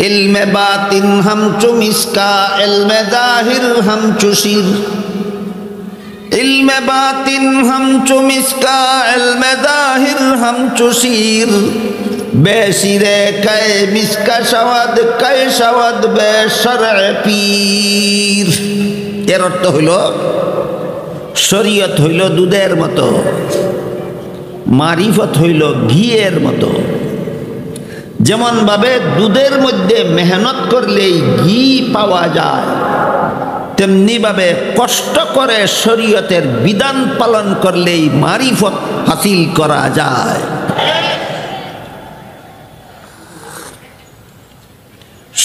इल्मे बातिन हम चुमिस्का इल्मे जाहिर हम चुशीर इल्मे बातिन हम चुमिस्का इल्मे जाहिर हम चुशीर बेशिरे कै मिस्का शवद कै शवद बेशरअ पीर। एर अर्थ हইল শরীয়ত হইল দুধের মতো, মারিফত হইল ঘিয়ের মতো। যেমন ভাবে দুধের মধ্যে মেহনত করলেই ঘি পাওয়া যায়, তেমনি ভাবে কষ্ট করে শরীয়তের বিধান পালন করলেই মারিফত হাসিল করা যায়।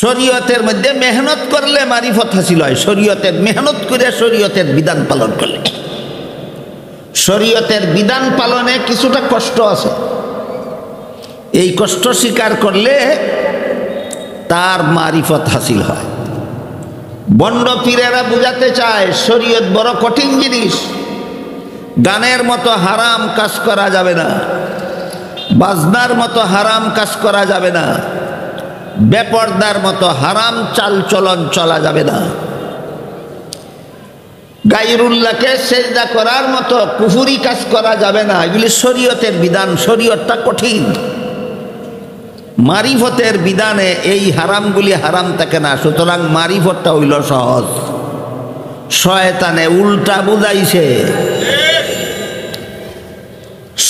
শরীয়তের মধ্যে মেহনত করলে মারিফত হাসিল হয়, শরীয়তের মেহনত করে শরীয়তের বিধান পালন করলে। শরীয়তের বিধান পালনে কিছুটা কষ্ট আছে, এই কষ্ট স্বীকার করলে তার মারিফত হাসিল হয়। বন্ড পীরেরা বুঝাতে চায় শরীয়ত বড় কঠিন জিনিস, গানের মতো হারাম কাজ করা যাবে না, বাজনার মতো হারাম কাজ করা যাবে না, বেপরদার মতো হারাম চাল চলন চলা যাবে না, গায়রুল্লাহকে সেজদা করার মতো কুফরি কাজ করা যাবে না। এগুলি শরীয়তের বিধান, শরীয়তটা কঠিন। মারিফতের বিধানে এই হারামগুলি হারাম থাকে না, সুতরাং মারিফতটা হইল সহজ। শয়তানে উল্টা বুঝাইছে,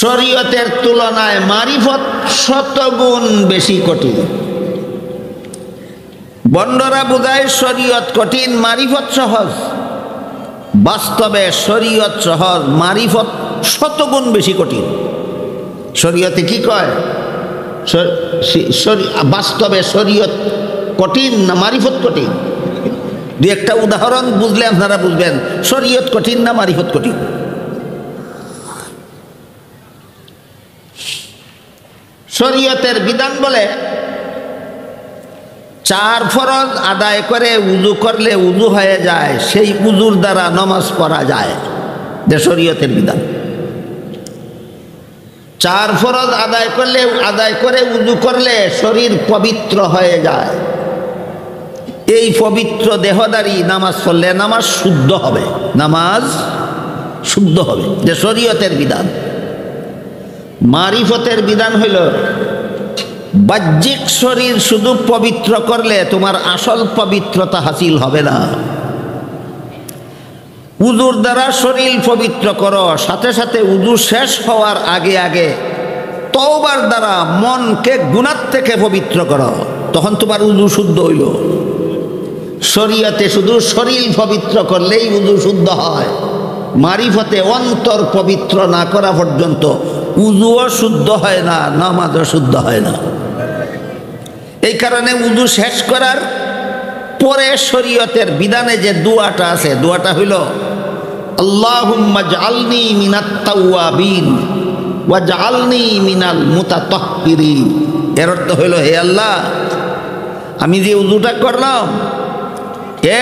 শরীয়তের তুলনায় মারিফত শতগুণ বেশি কঠিন। বন্ডরা বুঝায় শরীয়ত কঠিন, মারিফত সহজ। বাস্তবে শরীয়ত সহজ, মারিফত শতগুণ বেশি কঠিন। শরীয়তে কি কয়? বাস্তবে শরীয়ত কঠিন না মারিফত কঠিন? দুই একটা উদাহরণ বুঝলে আপনারা বুঝবেন শরীয়ত কঠিন না মারিফত কঠিন। শরীয়তের বিধান বলে 4 ফরজ আদায় করে উযু করলে উযু হয়ে যায়, সেই উযুর দ্বারা নামাজ পড়া যায়, যে শরীয়তের বিধান। 4 ফরজ আদায় করে উযু করলে শরীর পবিত্র হয়ে যায়, এই পবিত্র দেহদারি নামাজ পড়লে নামাজ শুদ্ধ হবে, নামাজ শুদ্ধ হবে, যে শরীয়তের বিধান। মারিফতের বিধান হইল বাহ্যিক শরীর শুধু পবিত্র করলে তোমার আসল পবিত্রতা হাসিল হবে না। উযুর দ্বারা শরীর পবিত্র করো, সাথে সাথে উযু শেষ হওয়ার আগে আগে তওবার দ্বারা মনকে গুনাহ থেকে পবিত্র করো, তখন তোমার উযু শুদ্ধ হইল। শরীয়তে শুধু শরীর পবিত্র করলেই উযু শুদ্ধ হয়, মারিফতে অন্তর পবিত্র না করা পর্যন্ত উযুও শুদ্ধ হয় না, নামাজও শুদ্ধ হয় না। এই কারণে উযু শেষ করার পরে শরীয়তের বিধানে যে দোয়াটা আছে, দোয়াটা হইল আল্লাহুম্মা জাআলনি মিনাত তাওয়াবিন ওয়া জাআলনি মিনাল মুতাতাহহিরিন। এর অর্থ হইল, হে আল্লাহ, আমি যে উযুটা করলাম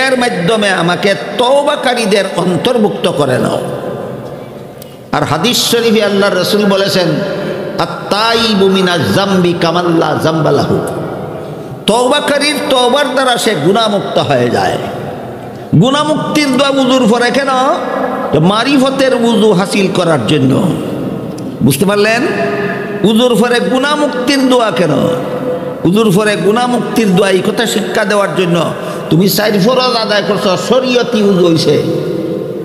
এর মাধ্যমে আমাকে তওবাকারীদের অন্তর্ভুক্ত করে নাও। আর হাদিস শরীফে আল্লাহর রাসূল বলেছেন আত-তাইবু মিনাজ যামবি কামাল্লা যামবা লাহু। তওবাকারীর তওবার দ্বারা সে গুনাহমুক্ত হয়ে যায়। গুনাহমুক্তির দোয়া উযুর পরে কেন? মারিফতের উযু হাসিল করার জন্য। বুঝতে পারলেন? উযুর পরে গুনাহমুক্তির দোয়া কেন? উযুর পরে গুনাহমুক্তির দোয়া এই কথা শিক্ষা দেওয়ার জন্য। তুমি 4 ফরজ আদায় করছো, শরীয়তি উযু হইছে,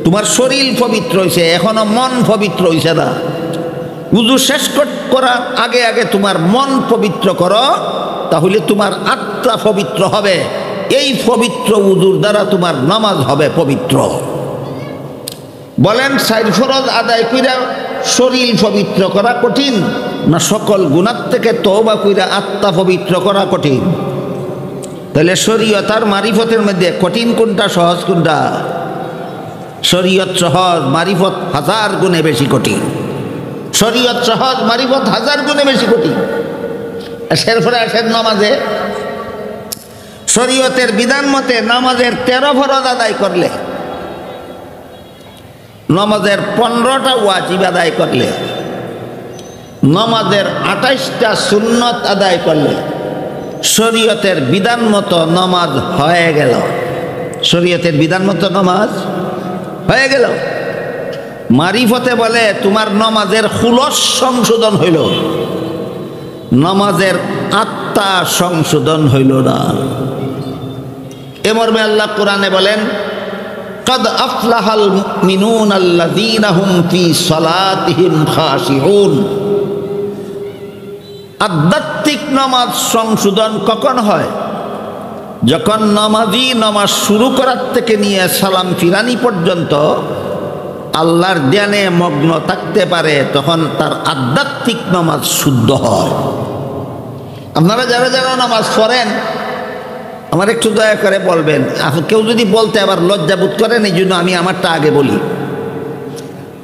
তোমার শরীর পবিত্র হইছে, এখনো মন পবিত্র হইছে না। উযু শেষ করার আগে আগে তোমার মন পবিত্র করো, তাহলে তোমার আত্মা পবিত্র হবে। এই পবিত্র উযুর দ্বারা তোমার নামাজ হবে পবিত্র। বলেন 4 ফরজ আদায় কইরা শরীর পবিত্র করা কঠিন না সকল গুনাহ থেকে তওবা কইরা আত্মা পবিত্র করা কঠিন? তাহলে শরীয়ত আর মারিফতের মধ্যে কঠিন কোনটা, সহজ কোনটা? শরীয়ত সহজ, মারিফত 1000 গুণে বেশি কঠিন। শরীয়ত সহজ, মারিফত 1000 গুণে বেশি কঠিন। এরপরে আসেন নামাজে। শরীয়তের বিধান মতে নামাজের 13 ফরজ আদায় করলে, নামাজের 15টা ওয়াজিব আদায় করলে, নামাজের 28টা সুন্নত আদায় করলে, শরীয়তের বিধান মতো নামাজ হয়ে গেল, শরীয়তের বিধান মতো নামাজ হয়ে গেল। মারিফতে বলে তোমার নামাজের খুলস সংশোধন হইল, নামাজের আত্মা সংশোধন হইল না। এ মর্মে আল্লাহ কোরআনে বলেন, কদ আফলাহাল মুমিনুন আল্লাযীনা হুম ফি সালাতিহিম খাশিউন। আধ্যাত্মিক নামাজ সংশোধন কখন হয়? যখন নামাজি নামাজ শুরু করার থেকে নিয়ে সালাম ফিরানি পর্যন্ত আল্লাহর ধ্যানে মগ্ন থাকতে পারে, তখন তার আধ্যাত্মিক নামাজ শুদ্ধ হয়। আপনারা যারা যারা নামাজ পড়েন আমার একটু দয়া করে বলবেন, কেউ যদি বলতে আবার লজ্জাবোধ করেন, এই জন্য আমি আমারটা আগে বলি।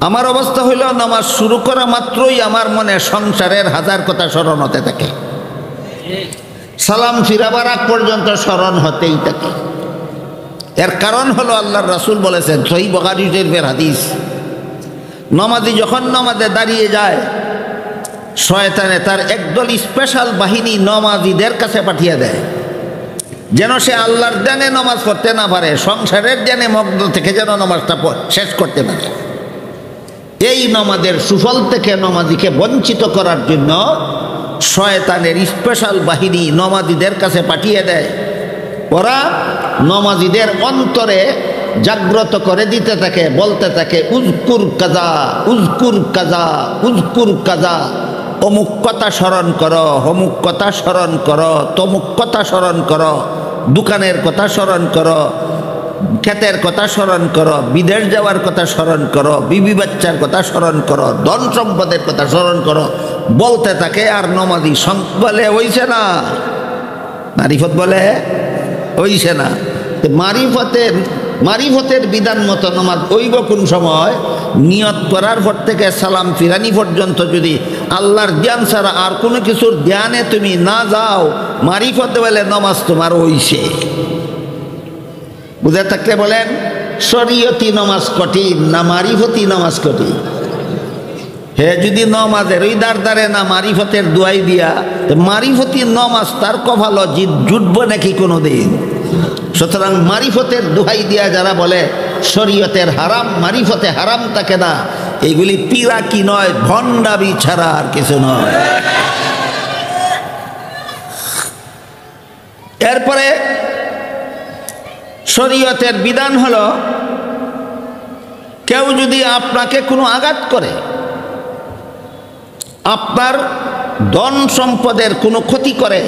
আমার অবস্থা হইল নামাজ শুরু করা মাত্রই আমার মনে সংসারের হাজার কথা স্মরণ হতে থাকে, সালাম ফিরাবার আগ পর্যন্ত স্মরণ হতেই থাকে। এর কারণ হলো আল্লাহর রাসূল বলেছেন, সহিহ বুখারী শরীফের হাদিস, নামাজি যখন নামাজে দাঁড়িয়ে যায়, শয়তানে তার একদল স্পেশাল বাহিনী নামাজিদের কাছে পাঠিয়ে দেয়, যেন সে আল্লাহর ধ্যানে নামাজ পড়তে না পারে, সংসারের ধ্যানে মগ্ন থেকে যেন নামাজটা শেষ করতে পারে। এই নামাজের সুফল থেকে নামাজিকে বঞ্চিত করার জন্য শয়তানের স্পেশাল বাহিনী নামাজিদের কাছে পাঠিয়ে দেয়। ওরা নামাজিদের অন্তরে জাগ্রত করে দিতে থাকে, বলতে থাকে, উজকুর কাজা, উজকুর কাজা, উজকুর কাজা, অমুক কথা স্মরণ করো, অমুক কথা স্মরণ করো, তমুক কথা স্মরণ করো, দোকানের কথা স্মরণ করো, ক্ষেতের কথা স্মরণ করো, বিদেশ যাওয়ার কথা স্মরণ করো, বিবি বাচ্চার কথা স্মরণ করো, ধন সম্পদের কথা স্মরণ করো, বলতে থাকে। আর নমাজি বলে হইছে না, মারিফত বলে হইছে না। মারিফতের বিধান মতো নামাজ ওইব কোন সময়? নিয়ত করার পর থেকে সালাম ফিরানি পর্যন্ত যদি আল্লাহর ধ্যান ছাড়া আর কোনো কিছুর ধ্যানে তুমি না যাও, মারিফতে বলে নামাজ তোমার হইছে। বুঝে থাকলে বলেন, শরীয়তি নামাজ কঠিন না মারিফতি নামাজ কঠিন? হে যদি নামাজের ওই দাঁড়ে না মারিফতের দুয়াই দিয়া, মারিফতি নামাজ তার কপাল জুটবো নাকি কোনো দিন? সুতরাং মারিফতের দোহাই দিয়া যারা বলে শরীয়তের হারাম, মারিফতে হারাম থাকে না, এইগুলি পিরাকি নয়, ভণ্ডামি ছাড়া আর কিছু নয়। এরপরে শরীয়তের বিধান হলো, কেউ যদি আপনাকে কোনো আঘাত করে, আপনার ধন সম্পদের কোনো ক্ষতি করে,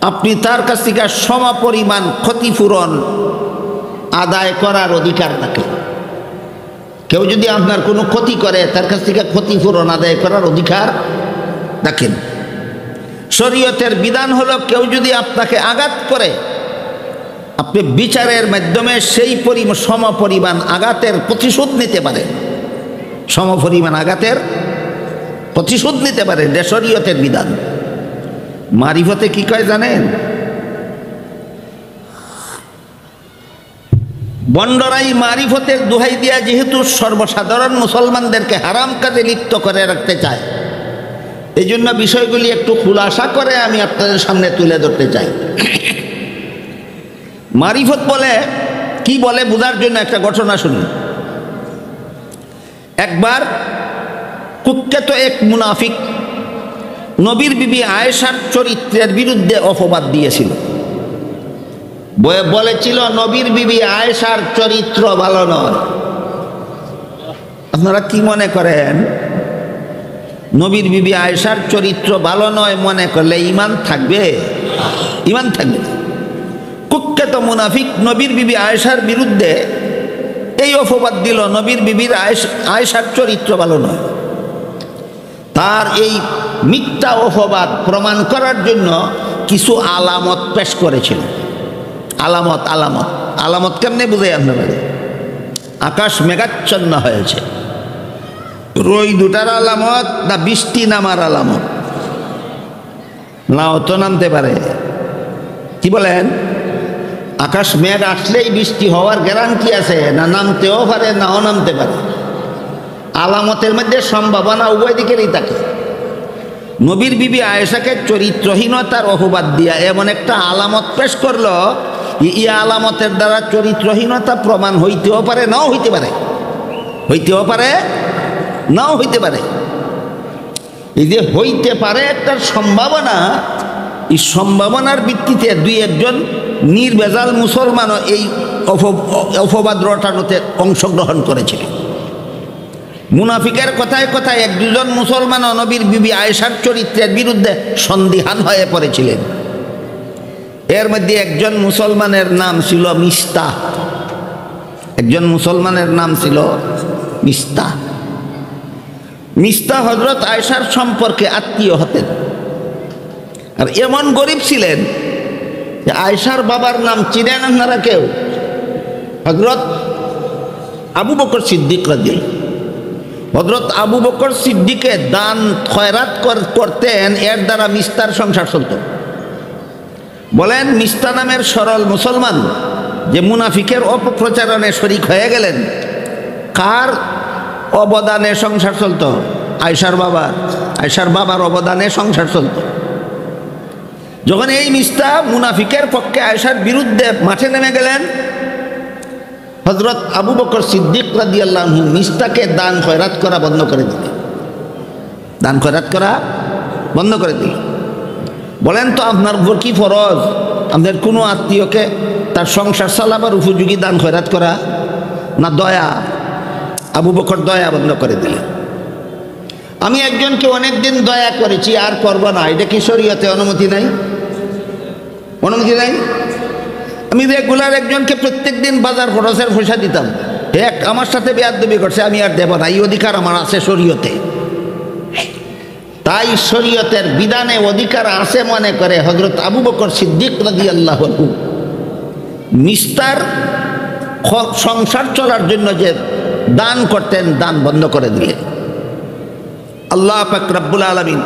আপনি তার কাছ থেকে সমপরিমাণ ক্ষতিপূরণ আদায় করার অধিকার থাকে। কেউ যদি আপনার কোনো ক্ষতি করে, তার কাছ থেকে ক্ষতিপূরণ আদায় করার অধিকার রাখেন। শরীয়তের বিধান হলো, কেউ যদি আপনাকে আঘাত করে, আপনি বিচারের মাধ্যমে সেই সমপরিমাণ আঘাতের প্রতিশোধ নিতে পারেন, সমপরিমাণ আঘাতের প্রতিশোধ নিতে পারেন। এটা শরীয়তের বিধান। মারিফতে কি কয় জানেন? বন্ডরাই মারিফতের দোহাই দিয়া যেহেতু সর্বসাধারণ মুসলমানদেরকে হারাম কাজে লিপ্ত করে রাখতে চায়, এই জন্য বিষয়গুলি একটু খুলাসা করে আমি আপনাদের সামনে তুলে ধরতে চাই। মারিফত বলে কি বলে বোঝার জন্য একটা ঘটনা শুনুন। একবার কুখ্যাত এক মুনাফিক নবীর বিবি আয়েশার চরিত্রের বিরুদ্ধে অপবাদ দিয়েছিল। বলেছিল নবীর বিবি আয়েশার চরিত্র ভালো নয়। আপনারা কি মনে করেন, নবীর বিবি আয়েশার চরিত্র ভালো নয় মনে করলে ঈমান থাকবে? ঈমান থাকবে। কুখ্যাত মুনাফিক নবীর বিবি আয়েশার বিরুদ্ধে এই অপবাদ দিল, নবীর বিবির আয়েশার চরিত্র ভালো নয়। তার এই মিথ্যা অপবাদ প্রমাণ করার জন্য কিছু আলামত পেশ করেছিল। আলামত আলামত আলামত কেমনে বুঝে আপনারা? আকাশ মেঘাচ্ছন্ন হয়েছে, রই দুটার আলামত না বৃষ্টি নামার আলামত? নাও তো নামতে পারে। কি বলেন? আকাশ মেঘ আসলেই বৃষ্টি হওয়ার গ্যারান্টি আছে? না নামতেও পারে, নাও নামতে পারে। আলামতের মধ্যে সম্ভাবনা উভয় দিকেরই থাকে। নবীর বিবি আয়েশাকে চরিত্রহীনতার অপবাদ দিয়া এমন একটা আলামত পেশ করলো, এই আলামতের দ্বারা চরিত্রহীনতা প্রমাণ হইতেও পারে, নাও হইতে পারে, হইতেও পারে, নাও হইতে পারে। এই যে হইতে পারে একটা সম্ভাবনা, এই সম্ভাবনার ভিত্তিতে দুই একজন নির্ভেজাল মুসলমানও এই অপবাদ রটানোতে অংশগ্রহণ করেছিলেন। মুনাফিকের কথায় কথায় এক দুজন মুসলমান নবীর বিবি আয়েশার চরিত্রের বিরুদ্ধে সন্দিহান হয়ে পড়েছিলেন। এর মধ্যে একজন মুসলমানের নাম ছিল মিস্তাহ, একজন মুসলমানের নাম ছিল মিস্তাহ। মিস্তাহ হযরত আয়েশার সম্পর্কে আত্মীয় হতেন, আর এমন গরিব ছিলেন যে আয়েশার বাবার নাম চিনেন আপনারা কেউ? হযরত আবু বকর সিদ্দিক রাদিয়াল্লাহু। হযরত আবু বকর সিদ্দিকে দান খয়রাত করতেন, এর দ্বারা মিস্তার সংসার চলত। বলেন মিস্তা নামের সরল মুসলমান যে মুনাফিকের অপপ্রচারণে শরিক হয়ে গেলেন, কার অবদানে সংসার চলত? আয়েশার বাবার। আয়েশার বাবার অবদানে সংসার চলত। যখন এই মিস্তা মুনাফিকের পক্ষে আয়েশার বিরুদ্ধে মাঠে নেমে গেলেন, হযরত আবু বকর সিদ্দিক রাদিয়াল্লাহু আনহু মিস্তাকে দান খয়রাত করা বন্ধ করে দিলেন। দান খয়রাত করা বন্ধ করে দিলেন। বলেন তো আপনার উপর কি ফরজ আপনার কোনো আত্মীয়কে তার সংসার চালাবার উপযোগী দান খয়রাত করা, না দয়া? আবু বকর দয়া বন্ধ করে দিলেন। আমি একজনকে অনেকদিন দয়া করেছি, আর করব না, এটা কি শরীয়তে অনুমতি নাই? অনুমতি নাই? আমি রেগুলার একজনকে প্রত্যেক দিন বাজার খরচের পয়সা দিতাম, এক আমার সাথে বেয়াদবি করছে, আমি আর দেব না, এই অধিকার আমার আছে শরীয়তে। তাই শরীয়তের বিধানে অধিকার আছে মনে করে হযরত আবু বকর সিদ্দিক রাদিয়াল্লাহু আনহু মিস্তার সংসার চলার জন্য যে দান করতেন, দান বন্ধ করে দিলেন। আল্লাহ পাক রব্বুল আলামিন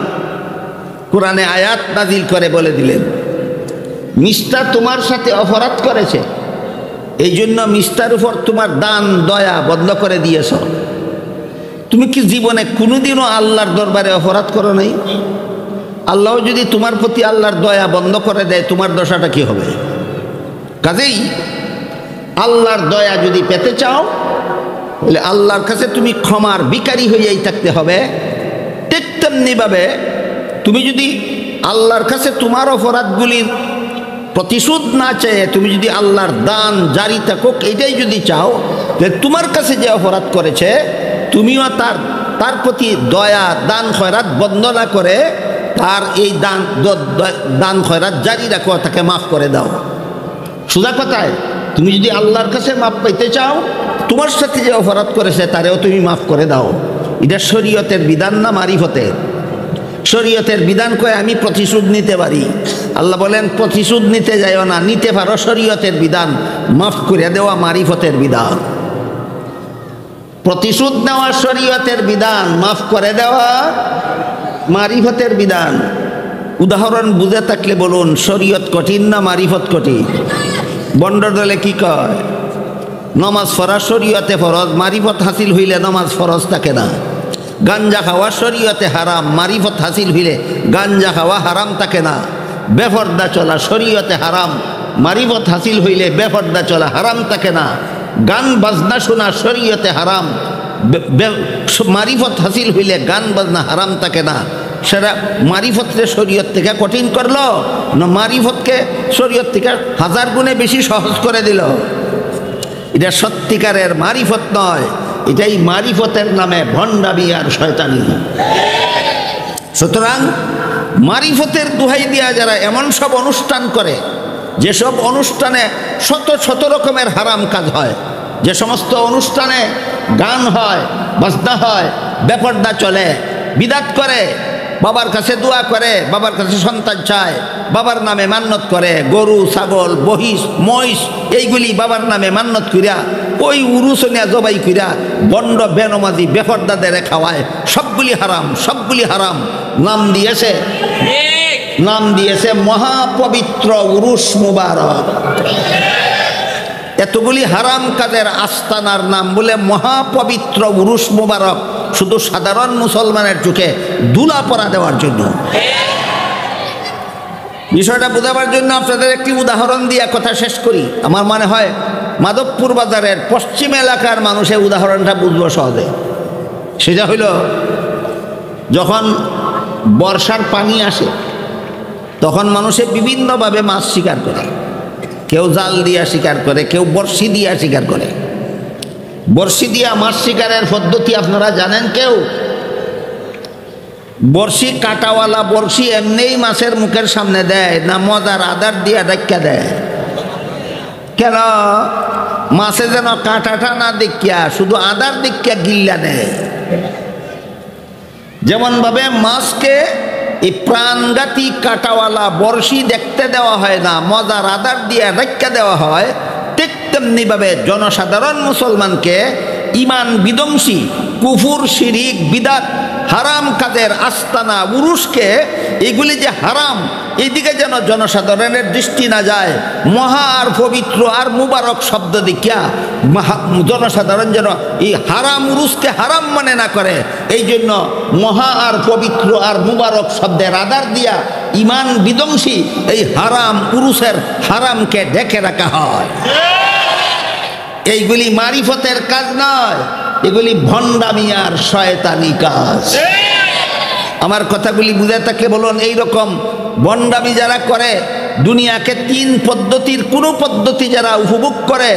কোরআনে আয়াত নাজিল করে বলে দিলেন, মিস্তা তোমার সাথে অপরাধ করেছে, এই জন্য মিস্তার উপর তোমার দান দয়া বন্ধ করে দিয়েছ। তুমি কি জীবনে কোনোদিনও আল্লাহর দরবারে অপরাধ করো নাই? আল্লাহ যদি তোমার প্রতি আল্লাহর দয়া বন্ধ করে দেয়, তোমার দশাটা কি হবে? কাজেই আল্লাহর দয়া যদি পেতে চাও, বলে আল্লাহর কাছে তুমি ক্ষমার ভিখারি হইয়াই থাকতে হবে। ঠিক তেমনিভাবে তুমি যদি আল্লাহর কাছে তোমার অপরাধগুলির প্রতিশোধ না চেয়ে তুমি যদি আল্লাহর দান জারি থাকুক এটাই যদি চাও, যে তোমার কাছে যে অপরাধ করেছে তুমিও তার প্রতি দয়া দান খয়রাত বন্ধ না করে তার এই দান খয়রাত জারি রাখো, তাকে মাফ করে দাও। সোজা কথায় তুমি যদি আল্লাহর কাছে মাফ পাইতে চাও, তোমার সাথে যে অপরাধ করেছে তারেও তুমি মাফ করে দাও। এটা শরীয়তের বিধান না মারিফতের? শরীয়তের বিধান কয়ে আমি প্রতিশোধ নিতে পারি। আল্লাহ বলেন প্রতিশোধ নিতে যাইও না, নিতে পারো শরীয়তের বিধান, মাফ করে দেওয়া মারিফতের বিধান। প্রতিশোধ নেওয়া শরীয়তের বিধান, মাফ করে দেওয়া মারিফতের বিধান। উদাহরণ বুঝে থাকলে বলুন, শরীয়ত কঠিন না মারিফত কঠিন? বন্ড দলে কি কয়, নমাজ পড়া শরীয়তে ফরজ, মারিফত হাসিল হইলে নমাজ ফরজ থাকে না। গাঞ্জা খাওয়া শরীয়তে হারাম, মারিফত হাসিল হইলে গাঞ্জা খাওয়া হারাম থাকে না। বেপরদা চলা শরীয়তে হারাম, মারিফত হাসিল হইলে বেপরদা চলা হারাম থাকে না। গান বাজনা শোনা শরীয়তে হারাম, মারিফত হাসিল হইলে গান বাজনা হারাম থাকে না। সেটা মারিফতকে শরীয়ত থেকে কঠিন করলো না মারিফতকে শরীয়ত থেকে হাজার গুণে বেশি সহজ করে দিল? এটা সত্যিকারের মারিফত নয়, এটাই মারিফতের নামে ভণ্ডামি আর শয়তানি। সুতরাং মারিফতের দোহাই দিয়া যারা এমন সব অনুষ্ঠান করে, যেসব অনুষ্ঠানে শত শত রকমের হারাম কাজ হয়, যে সমস্ত অনুষ্ঠানে গান হয়, বাজনা হয়, বেপরদা চলে, বিদাত করে, বাবার কাছে দোয়া করে, বাবার কাছে সন্তান চায়, বাবার নামে মান্নত করে, গরু ছাগল মহিষ মহিষ এইগুলি বাবার নামে মান্নত করিয়া ওই উরুসনিয়া জবাই করিয়া বন্ড বেনমাজি বেপরদাদের খাওয়ায়, সবগুলি হারাম, সবগুলি হারাম। নাম দিয়েছে মহাপবিত্র উরুস মুবারক। এতগুলি হারাম কাজের আস্তানার নাম বলে মহাপবিত্র উরুস মোবারক শুধু সাধারণ মুসলমানের চোখে ধুলা পরা দেওয়ার জন্য। বিষয়টা বোঝাবার জন্য আপনাদের একটি উদাহরণ দিয়ে কথা শেষ করি। আমার মনে হয় মাধবপুর বাজারের পশ্চিম এলাকার মানুষের উদাহরণটা বুঝবো সহজে। সেটা হইল, যখন বর্ষার পানি আসে তখন মানুষে বিভিন্নভাবে মাছ শিকার করে। কেউ জাল দিয়া শিকার করে, কেউ বড়শি দিয়া শিকার করে। বড়শি দিয়া মাছ শিকারের পদ্ধতি আপনারা জানেন? কেউ বড়শি কাটাওয়ালা বড়শি এমনিই মাছের মুখের সামনে দেয় না মজার আদার দিয়া ডাক্কা দেয়? কেন? মাছে যেন কাঁটাটা না দেখিয়া শুধু আদার দেখিয়া গিল্লা নেয়। যেমন ভাবে মাছকে এই প্রাণঘাতী কাঁটাওয়ালা বড়শি দেখতে দেওয়া হয় না, মজার আদার দিয়া ডাক্কা দেওয়া হয়, ঠিক তেমনি ভাবে জনসাধারণ মুসলমানকে ইমান বিধ্বংসী কুফুর শিরিক বিদাত হারাম কাজের আস্তানা উরুসকে, এগুলি যে হারাম এইদিকে যেন জনসাধারণের দৃষ্টি না যায়। মহা আর পবিত্র আর মুবারক শব্দ দেখিয়া জনসাধারণ যেন এই হারাম উরুসকে হারাম মনে না করে, এই জন্য মহা আর পবিত্র আর মুবারক শব্দের আধার দিয়া ইমান বিধ্বংসী এই হারাম উরুসের হারামকে ঢেকে রাখা হয়। এইগুলি মারিফতের কাজ নয়, এগুলি ভণ্ডামি আর শয়তানি কাজ। আমার কথাগুলি বুঝে থাকলে বলুন, এইরকম ভণ্ডামি যারা করে, দুনিয়াকে তিন পদ্ধতির কোনো পদ্ধতি যারা উপভোগ করে,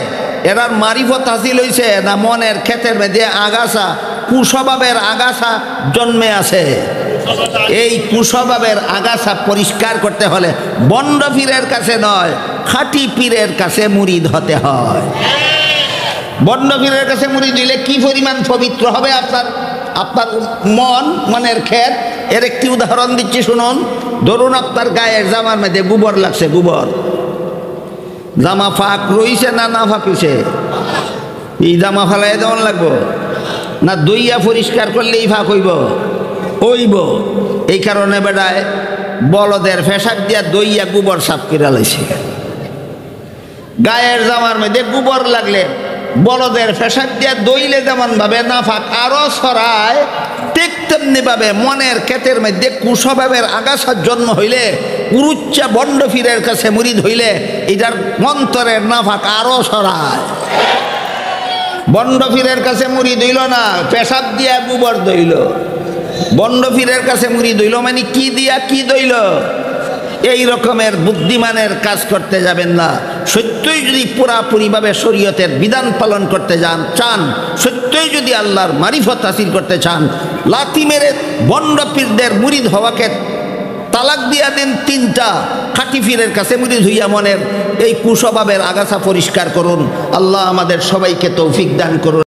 এরার মারিফত হাসিল হয়েছে না মনের ক্ষেতের মধ্যে আগাছা কুস্বভাবের আগাছা জন্মে আছে। এই কুস্বভাবের আগাছা পরিষ্কার করতে হলে বন্ড পীরের কাছে নয়, খাঁটি পীরের কাছে মুরিদ হতে হয়। বন্ড পীরের কাছে মুরিদ দিলে কি পরিমাণ পবিত্র হবে আপনার আপনার মনের ক্ষেত। এর একটি উদাহরণ দিচ্ছি শুনুন। ধরুন আপনার গায়ের জামার মধ্যে গোবর লাগছে, গোবর জামা ফাঁক রইছে না না ফাঁকিছে? এই জামা ফালাই দেওয়ান লাগবো না দইয়া পরিষ্কার করলেই ফাঁক হইব? হইব। এই কারণে বেড়ায় বলদের ফেসাক দিয়া দইয়া গোবর সাফ করে লাইছে। গায়ের জামার মধ্যে গোবর লাগলে বলদের ফেসাক দিয়া দইলে যেমন ভাবে না ফাঁক আরো ছড়ায়, ঠিক তেমনি ভাবে মনের ক্ষেতের মধ্যে কুস্বভাবের আগাছার জন্ম হইলে, উরুচ্চা বন্ড পীরের কাছে মুরিদ হইলে এটার মন্তরের নাফাক আরো ছড়ায়। বন্ড পীরের কাছে মুরিদ হইল না, পেশাব দিয়া গোবর দইল। বন্ড পীরের কাছে মুরিদ হইল মানে কি দিয়া কি দইল? এই রকমের বুদ্ধিমানের কাজ করতে যাবেন না। সত্যই যদি পুরাপুরিভাবে শরীয়তের বিধান পালন করতে চান, সত্যই যদি আল্লাহর মারিফত হাসিল করতে চান, লাথি মেরে বন্ড পীরদের মুরিদ হওয়াকে তালাক দিয়া দেন তিনটা। খাঁটি পীরের কাছে মুরিদ হইয়া মনের এই কুস্বভাবের আগাছা পরিষ্কার করুন। আল্লাহ আমাদের সবাইকে তৌফিক দান করুন।